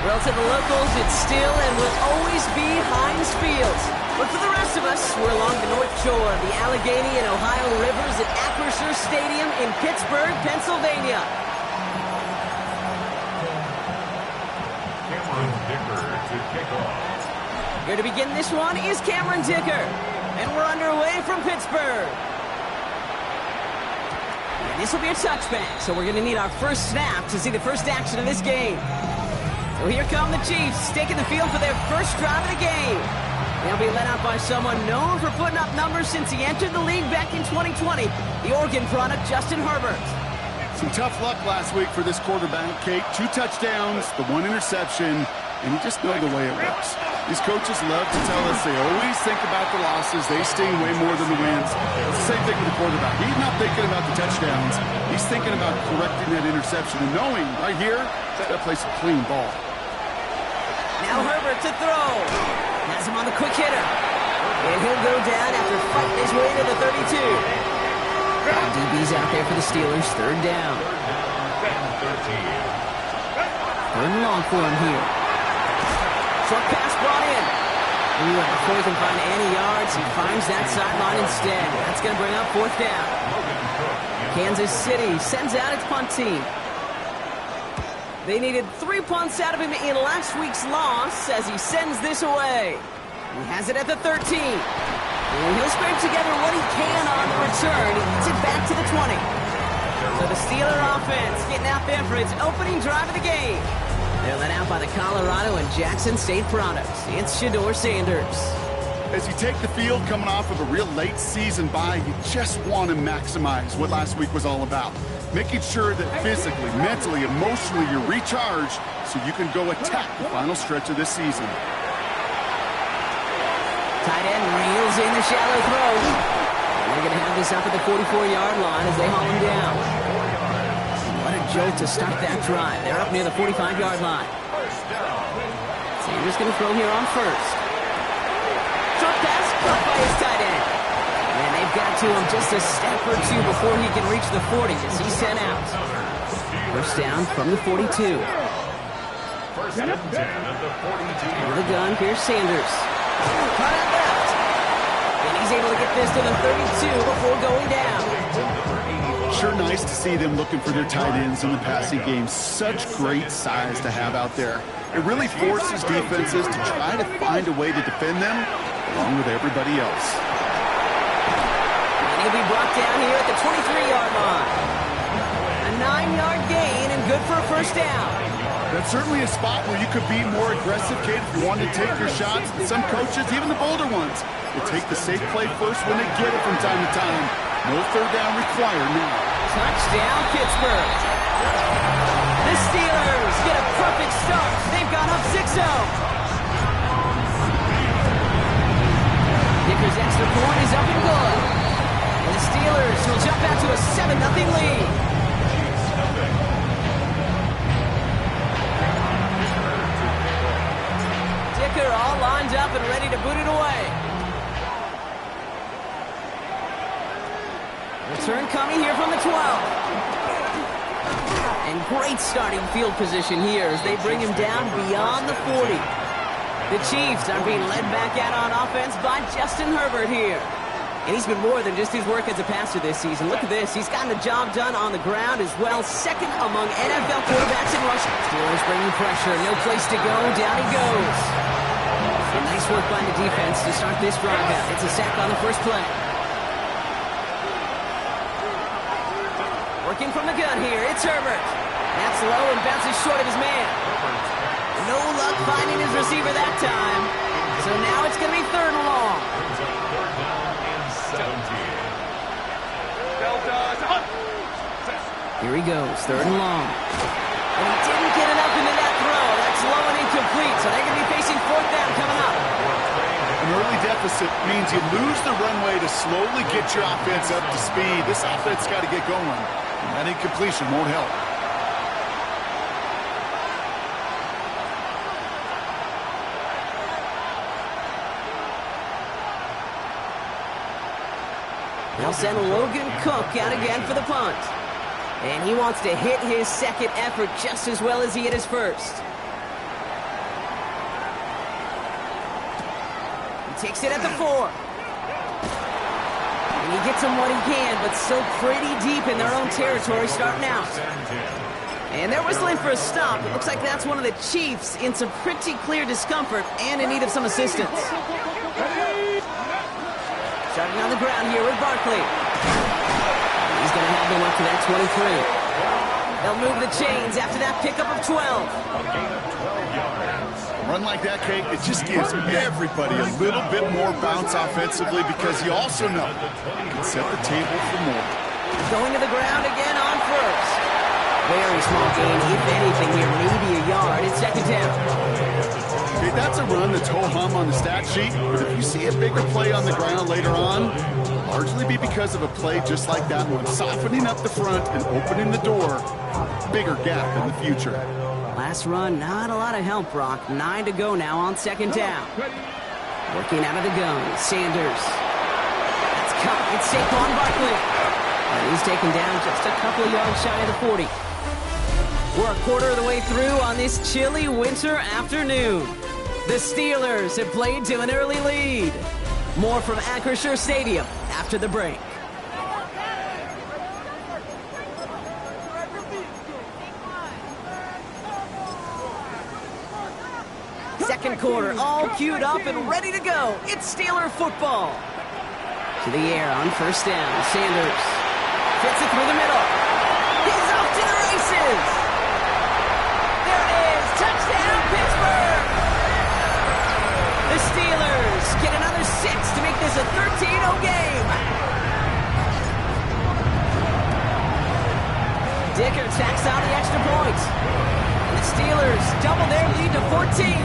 Well, to the locals, it's still and will always be Heinz Field. But for the rest of us, we're along the North Shore of the Allegheny and Ohio Rivers at Acrisure Stadium in Pittsburgh, Pennsylvania. Cameron Dicker to kick off. Here to begin this one is Cameron Dicker. And we're underway from Pittsburgh. And this will be a touchback, so we're going to need our first snap to see the first action of this game. So here come the Chiefs, taking the field for their first drive of the game. They'll be led out by someone known for putting up numbers since he entered the league back in 2020, the Oregon product, Justin Herbert. Some tough luck last week for this quarterback, Kate. 2 touchdowns, the 1 interception, and you just know the way it works. These coaches love to tell us they always think about the losses. They sting way more than the wins. It's the same thing with the quarterback. He's not thinking about the touchdowns. He's thinking about correcting that interception and knowing right here, that plays a clean ball. Now Herbert to throw. Has him on the quick hitter. And he'll go down after fighting his way to the 32. DB's out there for the Steelers. 3rd down. 3rd and long for him here. Short pass brought in. Ooh, and before he can find any yards, he finds that sideline instead. That's going to bring up 4th down. Kansas City sends out its punt team. They needed 3 punts out of him in last week's loss as he sends this away. He has it at the 13. And he'll scrape together what he can on the return. He gets it back to the 20. So the Steeler offense getting out there for its opening drive of the game. They're led out by the Colorado and Jackson State products. It's Shedeur Sanders. As you take the field coming off of a real late season bye, you just want to maximize what last week was all about. Making sure that physically, mentally, emotionally, you're recharged so you can go attack the final stretch of this season. Tight end reels in the shallow throw. And they're going to have this up at the 44-yard line as they haul him down. What a jolt to start that drive. They're up near the 45-yard line. Sanders going to throw here on first. Short pass caught by his tight end. And they've got to him just a step or two before he can reach the 40 as he's sent out. First down from the 42. First and 10 at the 42. With a gun, here's Sanders. Cut out left. And he's able to get this to the 32 before going down. Sure nice to see them looking for their tight ends in the passing game. Such great size to have out there. It really forces defenses to try to find a way to defend them along with everybody else. And he'll be brought down here at the 23-yard line. A 9-yard gain and good for a first down. That's certainly a spot where you could be more aggressive, Kate, if you wanted to take your shots. But some coaches, even the bolder ones, will take the safe play first when they get it from time to time. No 3rd down required now. Touchdown, Pittsburgh. The Steelers get a perfect start. They've gone up 6-0. Dicker's extra point is up and good. And the Steelers will jump out to a 7-0 lead. Dicker all lined up and ready to boot it away. Return coming here from the 12. And great starting field position here as they bring him down beyond the 40. The Chiefs are being led back out on offense by Justin Herbert here. And he's been more than just his work as a passer this season. Look at this. He's gotten the job done on the ground as well. 2nd among NFL quarterbacks in rushing. Steelers bringing pressure. No place to go. Down he goes. So nice work by the defense to start this drive out. It's a sack on the first play. Working from the gun here, it's Herbert. That's low and bounces short of his man. No luck finding his receiver that time. So now it's going to be 3rd and long. Here he goes, 3rd and long. And he didn't get enough into that throw. That's low and incomplete, so they're going to be facing 4th down coming up. An early deficit means you lose the runway to slowly get your offense up to speed. This offense got to get going. And that incompletion won't help. They'll send Logan Cook out again for the punt. And he wants to hit his 2nd effort just as well as he hit his first. Takes it at the 4. And he gets him what he can, but still pretty deep in their own territory starting out. And they're whistling for a stop. It looks like that's one of the Chiefs in some pretty clear discomfort and in need of some assistance. Starting on the ground here with Barkley. He's going to have them up to that 23. They'll move the chains after that pickup of 12. A run like that, Kate, it just gives everybody a little bit more bounce offensively because you also know you can set the table for more. Going to the ground again on first. Very small gain, if anything here, maybe a yard. It's second down. Okay, that's a run that's ho-hum on the stat sheet, but if you see a bigger play on the ground later on, largely be because of a play just like that one, softening up the front and opening the door, bigger gap in the future. Last run, not a lot of help, Brock. 9 to go now on second down. Working out of the gun, Sanders. That's caught. It's Saquon Barkley. And he's taken down just a couple of yards shy of the 40. We're a quarter of the way through on this chilly winter afternoon. The Steelers have played to an early lead. More from Acrisure Stadium after the break. Second quarter, all queued up and ready to go. It's Steeler football. To the air on first down, Sanders fits it through the middle. He's off to the races. There it is, touchdown Pittsburgh. The Steelers get another 6 to make this a 13-0 game. Dicker tacks on the extra point. And the Steelers double their lead to 14.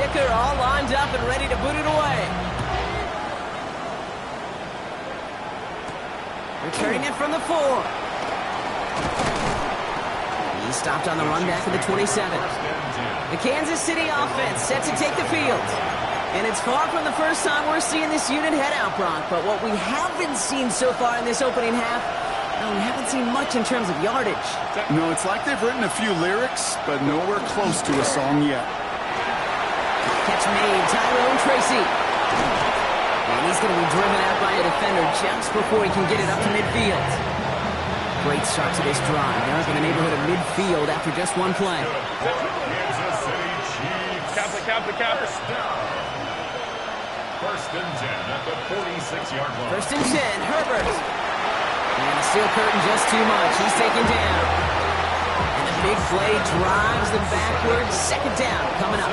Dicker all lined up and ready to boot it away. Returning it from the 4. He stopped on the run back of the 27. The Kansas City offense set to take the field. And it's far from the first time we're seeing this unit head out, Brock. But what we haven't seen so far in this opening half, we haven't seen much in terms of yardage. No, it's like they've written a few lyrics, but nowhere close to a song yet. Catch made, Tyrone Tracy. And he's going to be driven out by a defender just before he can get it up to midfield. Great start to this drive. They're up in the neighborhood of midfield after just one play. Kansas City Chiefs. Cap. First and 10 at the 46-yard line. First and 10, Herbert. And the steel curtain just too much. He's taken down. And the big play drives them backwards. Second down coming up.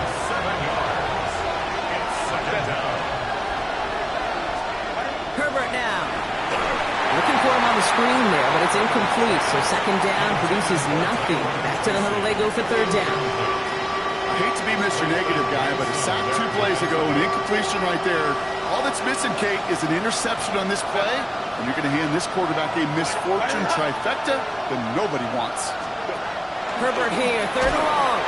Herbert now. Looking for him on the screen there, but it's incomplete. So second down produces nothing. Back to the huddle they go for third down. I hate to be Mr. Negative guy, but a sack 2 plays ago, an incompletion right there. All that's missing, Kate, is an interception on this play, and you're going to hand this quarterback a misfortune trifecta that nobody wants. Herbert here, third and long.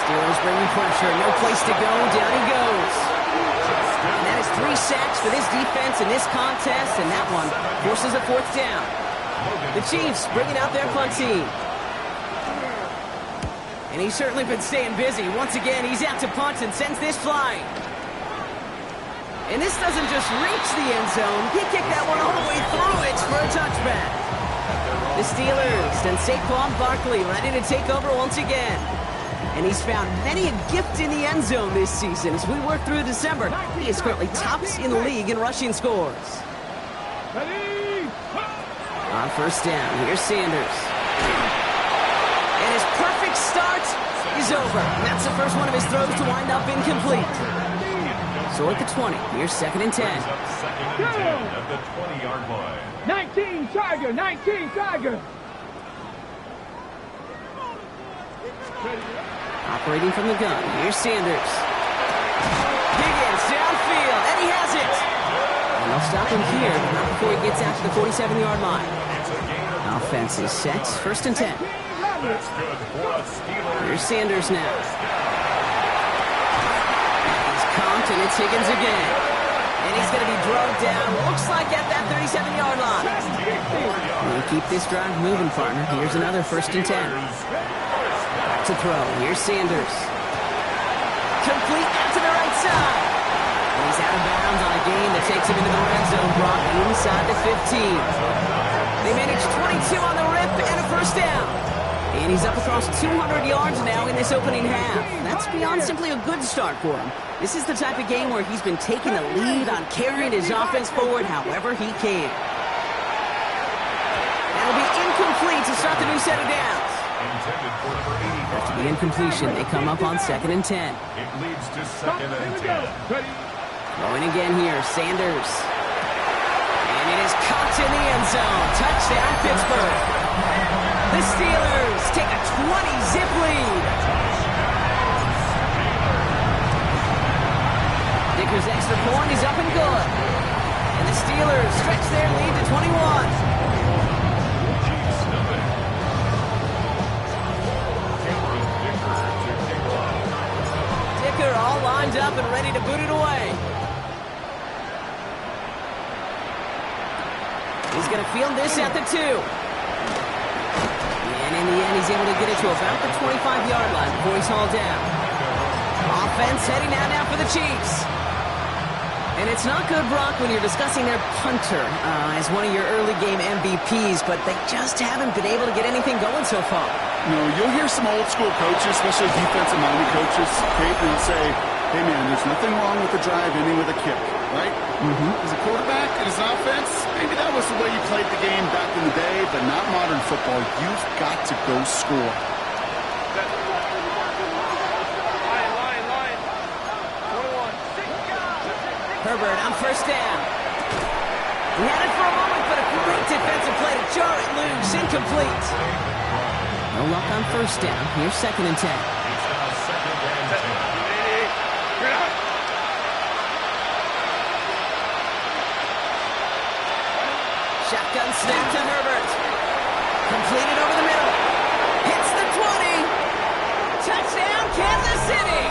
Steelers bringing pressure, no place to go, down he goes. And that is 3 sacks for this defense in this contest, and that one forces a fourth down. The Chiefs bringing out their punt team. And he's certainly been staying busy. Once again, he's out to punt and sends this flying. And this doesn't just reach the end zone. He kicked that one all the way through it for a touchback. The Steelers and Saquon Barkley ready to take over once again. And he's found many a gift in the end zone this season. As we work through December, he is currently tops in the league in rushing scores. On first down, here's Sanders. And his perfect start is over. That's the first one of his throws to wind up incomplete. So at the 20, here's second and 10. Second and 10 at the 20-yard line. 19 Tiger. Operating from the gun, here's Sanders. Higgins downfield, and he has it. And they'll stop him here, but not before he gets out to the 47-yard line. Offense is set, first and 10. That's good for a Steelers. Here's Sanders now. He's comped, and it's Higgins again. And he's going to be drugged down, looks like at that 37-yard line. We'll keep this drive moving, partner. Here's another first and 10. to throw. Here's Sanders. Complete out to the right side. And he's out of bounds on a gain that takes him into the red zone, Brock, inside the 15. They managed 22 on the rip and a first down. And he's up across 200 yards now in this opening half. That's beyond simply a good start for him. This is the type of game where he's been taking the lead on carrying his offense forward however he can. That'll be incomplete to start the new set of downs. After the incompletion, they come up on 2nd and 10. It leads to 2nd and 10. Throwing again here, Sanders. And it is caught in the end zone. Touchdown, Pittsburgh. The Steelers take a 20-zip lead. Dicker's extra point is up and good. And the Steelers stretch their lead to 21. All lined up and ready to boot it away. He's going to field this at the 2. And in the end, he's able to get it to about the 25-yard line before he's hauled down. Offense heading out now for the Chiefs. And it's not good, Brock, when you're discussing their punter as one of your early game MVPs, but they just haven't been able to get anything going so far. No, you'll hear some old school coaches, especially defensive-minded coaches, Kate, who'll say, hey, man, there's nothing wrong with the drive ending with a kick, right? As a quarterback and as an offense, maybe that was the way you played the game back in the day, but not modern football. You've got to go score. Herbert on first down. He had it for a moment, but a great defensive play to jar it loose. Incomplete. No luck on first down. Here's 2nd and 10. Shotgun snap to Herbert. Completed over the middle. Hits the 20. Touchdown, Kansas City.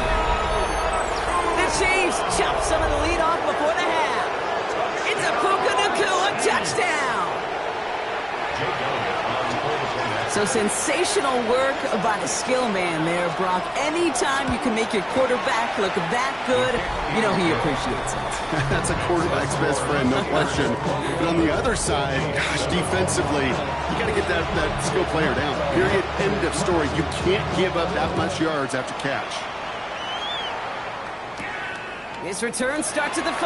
The Chiefs chop some of the lead off before the half. It's a Puka Nacua touchdown. So sensational work by the skill man there, Brock. Anytime you can make your quarterback look that good, you know he appreciates it. That's a quarterback's best friend, no question. But on the other side, gosh, defensively, you got to get that skill player down. Period. End of story. You can't give up that much yards after catch. His return starts at the 5.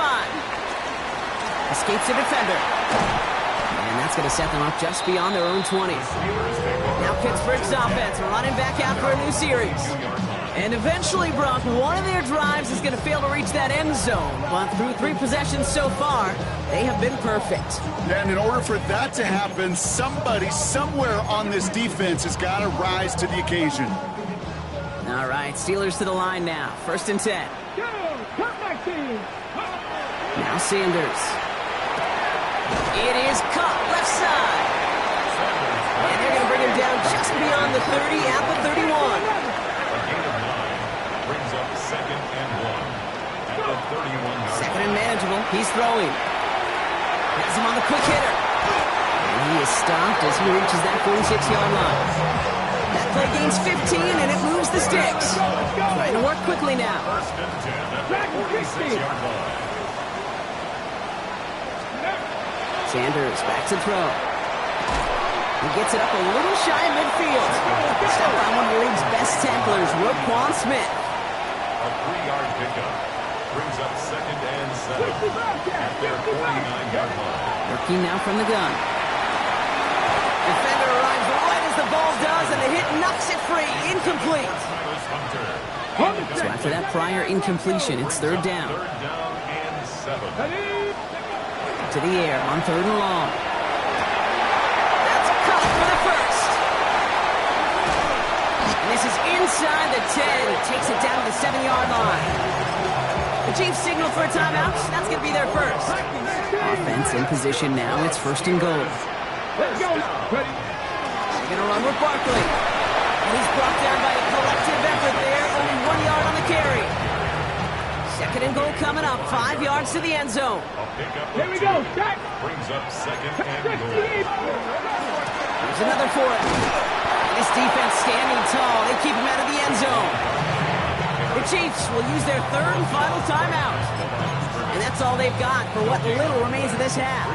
Escapes the defender. And that's going to set them up just beyond their own 20. Now Pittsburgh's offense running back out for a new series. And eventually, Brock, one of their drives is going to fail to reach that end zone. But through 3 possessions so far, they have been perfect. And in order for that to happen, somebody somewhere on this defense has got to rise to the occasion. All right, Steelers to the line now. 1st and 10. Now Sanders. It is caught left side. And they're going to bring him down just beyond the 30 at the 31. A gain of 9 brings up 2nd and 1 at the 31-yard line. 2nd and manageable. He's throwing. Has him on the quick hitter. And he is stopped as he reaches that 46-yard line. That play gains 15, and it moves the sticks. Trying to work quickly now. 1st and 10 at the 46-yard line. Sanders back to throw. He gets it up a little shy of midfield. Stopped by one of the league's best tacklers, Roquan Smith. A 3-yard pickup brings up 2nd and 7 at their 49-yard line. Working now from the gun. Defender arrives right as the ball does, and the hit knocks it free. Incomplete. So after that prior incompletion, it's 3rd down. 3rd down and 7. To the air on 3rd and long. That's caught for the first. And this is inside the 10. It takes it down to the 7-yard line. The Chiefs signal for a timeout. That's going to be their first. Offense in position now. It's 1st and goal. Let's go. Ready. They're going to run with Barkley. And he's brought down by a collective effort there. Only 1 yard on the carry. 2nd and goal coming up. 5 yards to the end zone. Here we go. Shot. Brings up 2nd and goal. There's another for it. And This defense standing tall. They keep him out of the end zone. The Chiefs will use their third and final timeout. And that's all they've got for what little remains of this half.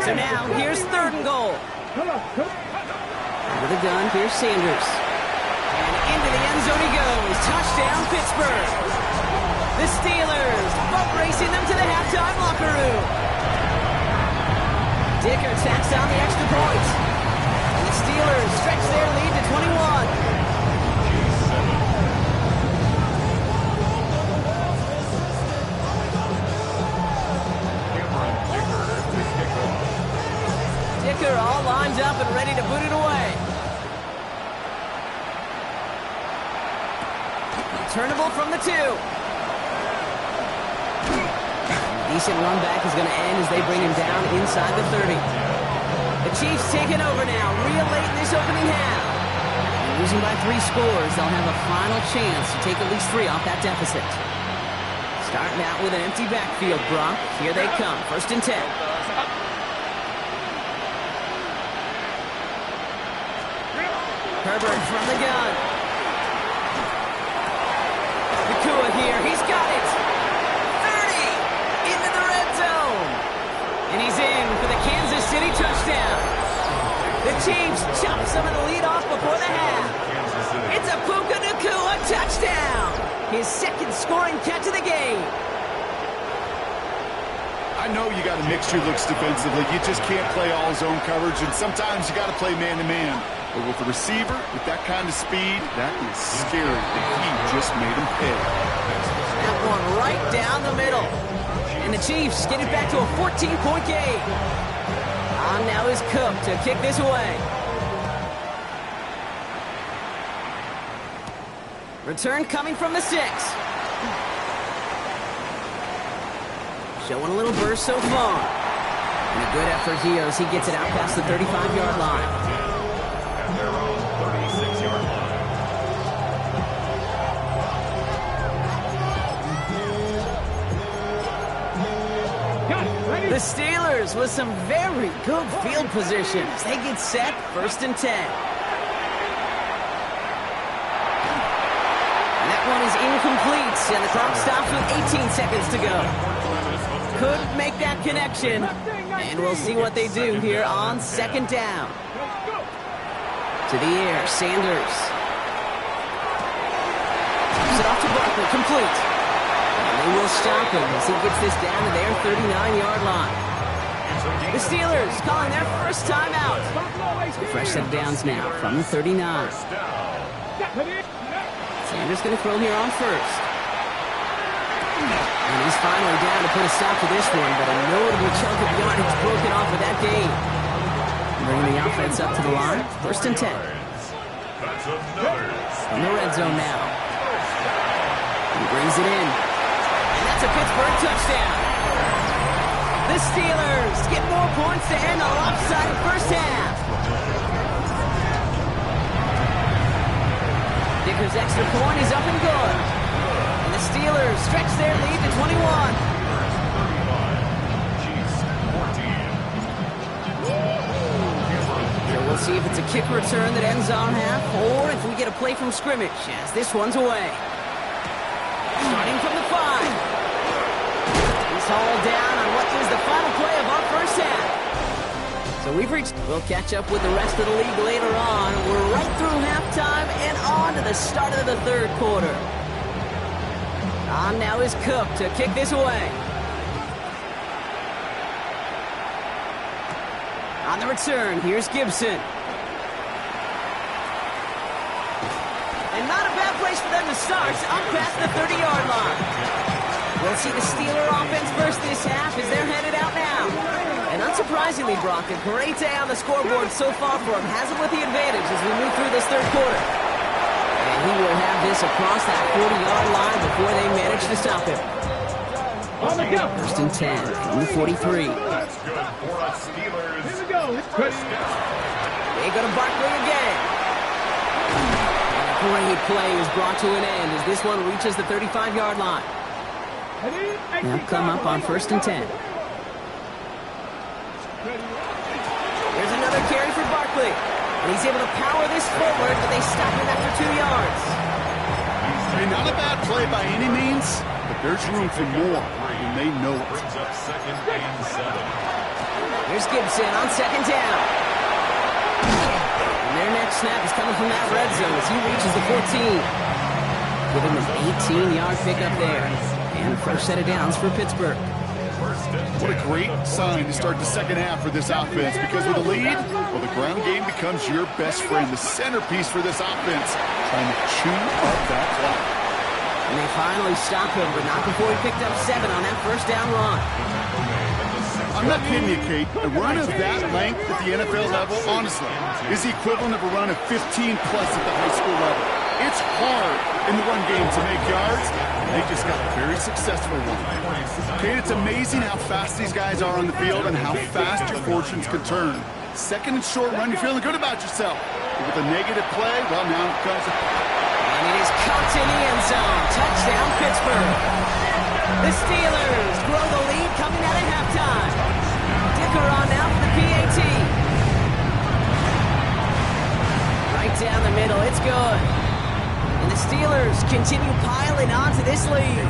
So now, here's third and goal. Out of the gun, here's Sanders. And into the end zone he goes. Touchdown, Pittsburgh. The Steelers boat racing them to the halftime locker room. Dicker tacks down the extra point. And the Steelers stretch their lead to 21. Dicker all lined up and ready to boot it away. Returnable from the 2. Decent run back is going to end as they bring him down inside the 30. The Chiefs taking over now, real late in this opening half. And losing by 3 scores, they'll have a final chance to take at least 3 off that deficit. Starting out with an empty backfield, Brock. Here they come, 1st and 10. Herbert from the gun. Nakua here, he's got it. 30 into the red zone. And he's in for the Kansas City touchdown. The Chiefs chop some of the lead off before the half. It's a Puka Nakua touchdown. His 2nd scoring catch of the game. I know you got to mix your looks defensively. You just can't play all zone coverage, and sometimes you got to play man-to-man. But with the receiver, with that kind of speed, that is scary. And he just made him pay. That one right down the middle. And the Chiefs get it back to a 14-point game. On now is Cook to kick this away. Return coming from the 6. Showing a little burst so far. And a good effort here as he gets it out past the 35-yard line. At their own 36-yard line. The Steelers with some very good field positions. They get set, 1st and 10. And that one is incomplete, and the clock stops with 18 seconds to go. Couldn't make that connection, and we'll see what they do here on 2nd down. To the air, Sanders. Gives it off to Barkley, complete. And they will stop him as he gets this down to their 39-yard line. The Steelers calling their first timeout. So fresh set of downs now from the 39. Sanders going to throw here on 1st. And he's finally down to put a stop to this one, but a notable chunk of yardage broken off with that game. Bringing the offense up to the line, 1st and 10. From the red zone now. He brings it in. And that's a Pittsburgh touchdown. The Steelers get more points to end the lopsided first half. Dicker's extra point is up and good. And the Steelers stretch their lead to 21. We'll see if it's a kick return that ends on half, or if we get a play from scrimmage, as this one's away. Starting from the 5. He's hauled down on what is the final play of our first half. So we'll catch up with the rest of the league later on. We're right through halftime and on to the start of the 3rd quarter. On now is Cook to kick this away. On the return, here's Gibson. And not a bad place for them to start, up past the 30-yard line. We'll see the Steeler offense first this half as they're headed out now. And unsurprisingly, Brock, a great day on the scoreboard so far for him. Has it with the advantage as we move through this 3rd quarter. And he will have this across that 40-yard line before they manage to stop him. 1st and 10 from the 43. That's good for us Steelers. Here we go. They go to Barkley again. And a great play is brought to an end as this one reaches the 35-yard line. Now come up on 1st and 10. Here's another carry for Barkley. And he's able to power this forward, but they stop him after 2 yards. Hey, not a bad play by any means, but there's room for more, and they know it. Brings up 2nd and 7. Here's Gibson on 2nd down. And their next snap is coming from that red zone as he reaches the 14. Giving them an 18-yard pickup there. And a fresh set of downs for Pittsburgh. What a great sign to start the second half for this offense, because with a lead, well, the ground game becomes your best friend, the centerpiece for this offense, trying to chew up that clock. And they finally stop him, but not before he picked up 7 on that first down run. I'm not kidding you, Kate. A run of that length at the NFL level, honestly, is the equivalent of a run of 15-plus at the high school level. It's hard in the run game to make yards, and they just got a very successful one. Kate, it's amazing how fast these guys are on the field and how fast your fortunes can turn. Second and short run, you're feeling good about yourself. But with a negative play, well, now it comes. And it is caught in the end zone. Touchdown, Pittsburgh. The Steelers grow the lead coming out at halftime. Dicker on now for the PAT. Right down the middle, it's good. And the Steelers continue piling on to this lead.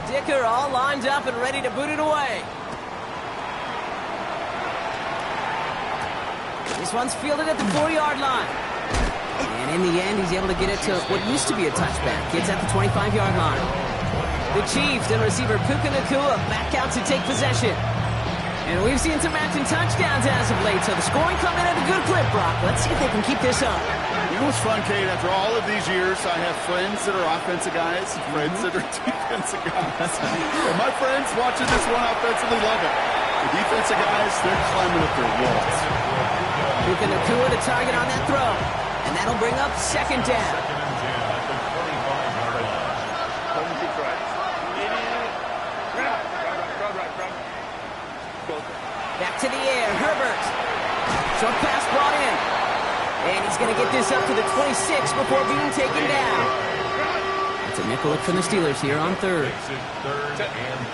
Dicker all lined up and ready to boot it away. This one's fielded at the 4-yard line. And in the end, he's able to get it to what used to be a touchback. It's at the 25-yard line. The Chiefs and receiver Puka Nacua back out to take possession. And we've seen some matching touchdowns as of late, so the scoring coming at a good clip, Brock. Let's see if they can keep this up. You know what's fun, Kate? After all of these years, I have friends that are offensive guys, friends that are defensive guys. And my friends watching this one offensively love it. The defensive guys, they're climbing up their walls. Puka Nacua the target on that throw. And that'll bring up 2nd down. Back to the air, Herbert. Short pass brought in. And he's going to get this up to the 26 before being taken down. It's a nickel look from the Steelers here on 3rd. Makes it 3rd and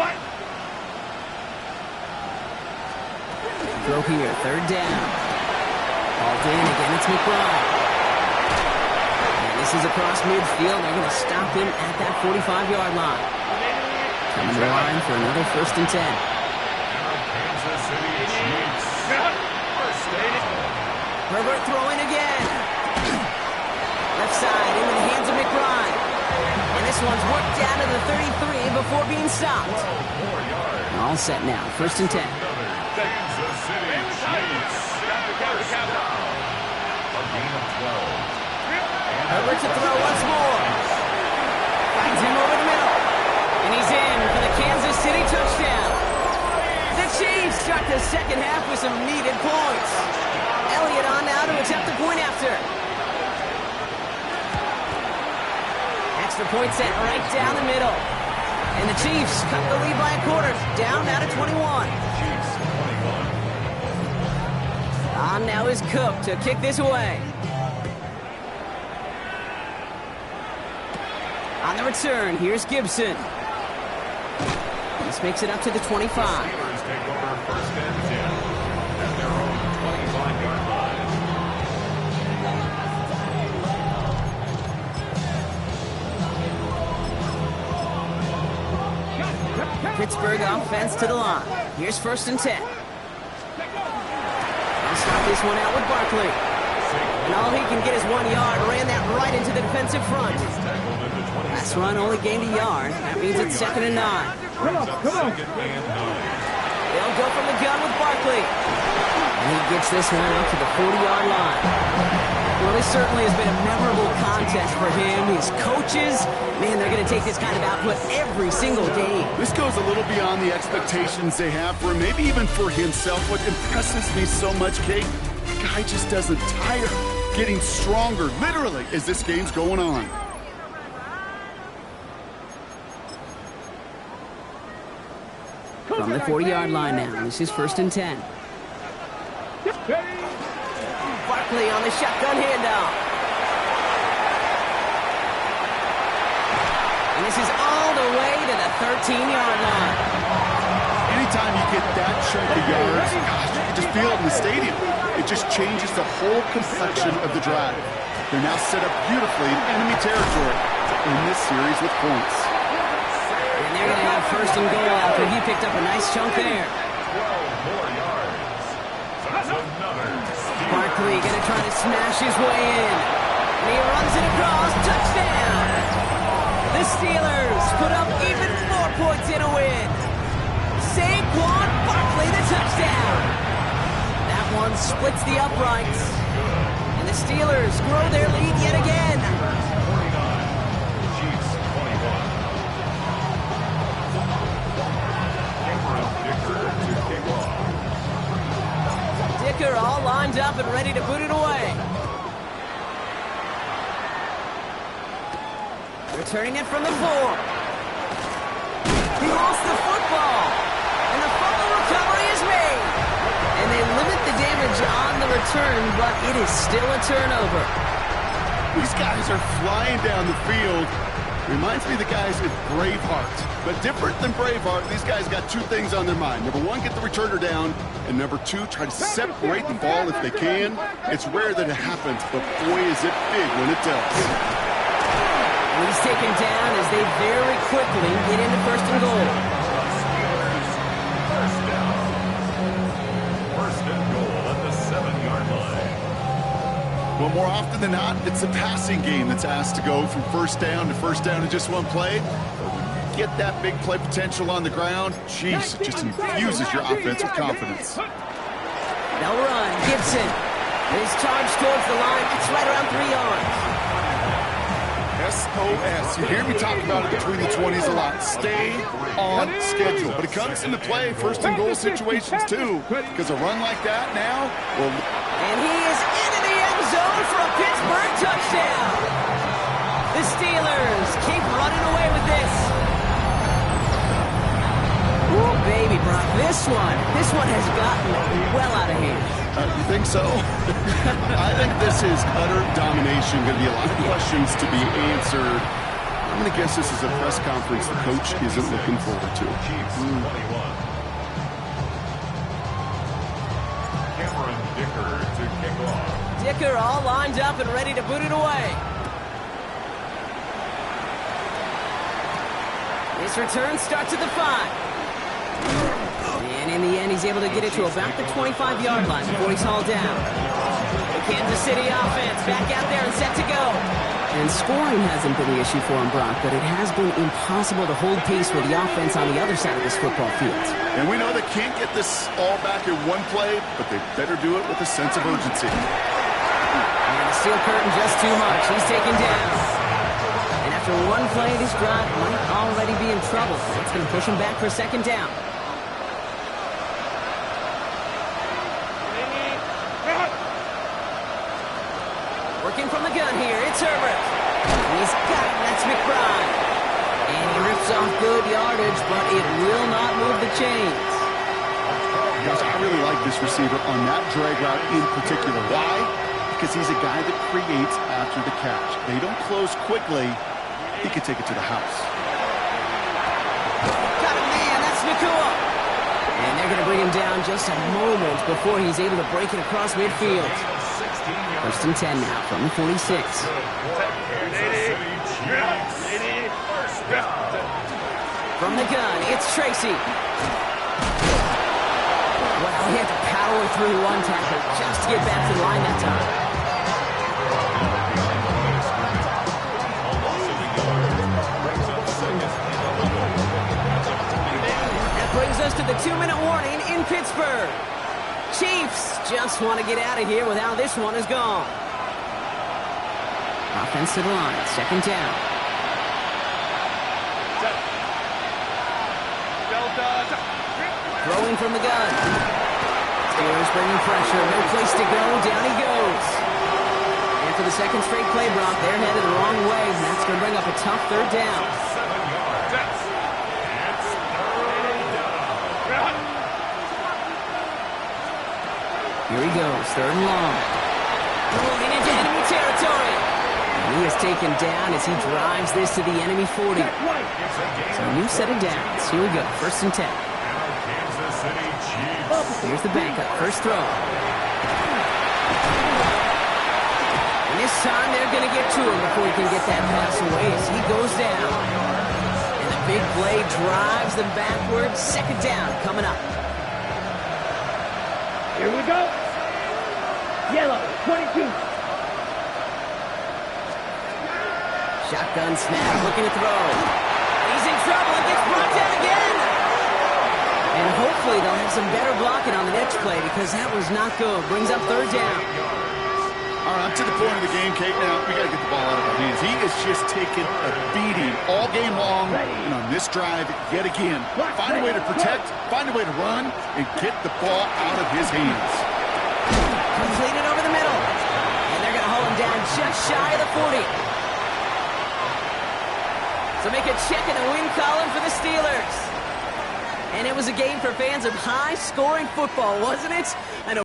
8. Throw here, 3rd down. Balled in, again it's McBride. And this is across midfield. They're going to stop him at that 45-yard line. Coming to the line for another 1st and 10. Kansas City Chiefs. Herbert throwing again. Left side into the hands of McBride. And this one's worked down to the 33 before being stopped. All set now, 1st and 10. Kansas City Chiefs. A gain of 12. Herbert to throw once more. Finds him over the middle. And he's in for the Kansas City touchdown. The Chiefs start the second half with some needed points. Elliott on now to attempt the point after. Extra point set right down the middle. And the Chiefs cut the lead by a quarter. Down now to 21. Chiefs 21. On now is Cook to kick this away. On the return, here's Gibson. This makes it up to the 25. Steelers take over 1st and 10 at their own 25-yard line. Pittsburgh offense to the line. Here's 1st and 10. I'll start this one out with Barkley. And all he can get is 1 yard. Ran that right into the defensive front. Last run only gained a yard. That means it's 2nd and 9. Come on. They'll go from the gun with Barkley. And he gets this one up to the 40-yard line. Well, this certainly has been a memorable contest for him. His coaches, man, they're going to take this kind of output every single game. This goes a little beyond the expectations they have for him, maybe even for himself. What impresses me so much, Kate, the guy just doesn't tire. Getting stronger, literally, as this game's going on. From the 40-yard line now. This is 1st and 10. Barkley on the shotgun handoff. And this is all the way to the 13-yard line. And anytime you get that chunk of yards, gosh, you can just feel it in the stadium. It just changes the whole complexion of the drive. They're now set up beautifully in enemy territory to end this series with points. And they're going to have first and goal after he picked up a nice chunk there. 12 more yards. That's another. Barkley going to try to smash his way in. And he runs it across. Touchdown! The Steelers put up even more points in a win. Saquon Barkley, the touchdown. That one splits the uprights. And the Steelers grow their lead yet again. 49. Chiefs 21. Cameron Dicker to kick off. Dicker all lined up and ready to put it away. Returning it from the 4. He lost the football. And the fumble recovery is made. And they limit the damage on the return, but it is still a turnover. These guys are flying down the field. Reminds me of the guys in Braveheart. But different than Braveheart, these guys got two things on their mind. Number one, get the returner down. And number two, try to separate the ball if they can. It's rare that it happens, but boy, is it big when it does. And he's taken down as they very quickly get into first and goal. First down. First and goal at the 7-yard line. Well, more often than not, it's a passing game that's asked to go from first down in just one play. But when you get that big play potential on the ground, jeez, it just infuses your offense with confidence. They'll run. Gibson. His charge towards the line. It's right around 3 yards. SOS. You hear me talk about it between the 20s a lot. Stay on schedule. But it comes into play first and goal situations too. Because a run like that now will... And he is into the end zone for a Pittsburgh touchdown. The Steelers keep running away with this. Ooh, baby, Brock, this one has gotten well out of hand. You think so? I think this is utter domination. Going to be a lot of questions to be answered. I'm going to guess this is a press conference the coach isn't looking forward to. Chiefs 21. Cameron Dicker to kick off. Dicker all lined up and ready to boot it away. This return starts at the 5. And in the end, he's able to get it to about the 25-yard line before he's hauled down. The Kansas City offense back out there and set to go. And scoring hasn't been the issue for him, Brock, but it has been impossible to hold pace with the offense on the other side of this football field. And we know they can't get this all back in one play, but they better do it with a sense of urgency. And the steel curtain just too much. He's taken down. And after one play, this drive might already be in trouble. It's going to push him back for a second down. Working from the gun here, it's Herbert. He's got it, that's McBride. And he rips off good yardage, but it will not move the chains. Gosh, I really like this receiver on that drag route in particular. Why? Because he's a guy that creates after the catch. They don't close quickly. He can take it to the house. Got him, man, that's Nakua. And they're going to bring him down just a moment before he's able to break it across midfield. First and 10 now from the 46. From the gun, it's Tracy. Well, he had to power through one tackle just to get back to the line that time. That brings us to the 2-minute warning in Pittsburgh. Chiefs just want to get out of here with how this one is gone. Offense to the line, second down. Throwing from the gun. Steelers bringing pressure, no place to go, down he goes. And for the second straight play, Brock, they're headed the wrong way, and that's going to bring up a tough third down. Here he goes, third and long. Moving into enemy territory. And he is taken down as he drives this to the enemy 40. So a new set of downs. Here we go, first and 10. Here's the backup. First throw. And this time they're going to get to him before he can get that pass away as he goes down. And the big play drives them backwards. Second down coming up. Here we go. Yellow, 22. Shotgun snap, looking to throw. He's in trouble and gets brought down again. And hopefully they'll have some better blocking on the next play because that was not good. Brings up third down. All right, I'm to the point of the game, Kate. Now, we got to get the ball out of our hands. He is just taking a beating all game long. And on this drive, yet again, find a way to protect, find a way to run, and get the ball out of his hands. Completed over the middle. And they're going to hold him down just shy of the 40. So make a check in the win column for the Steelers. And it was a game for fans of high-scoring football, wasn't it? I know.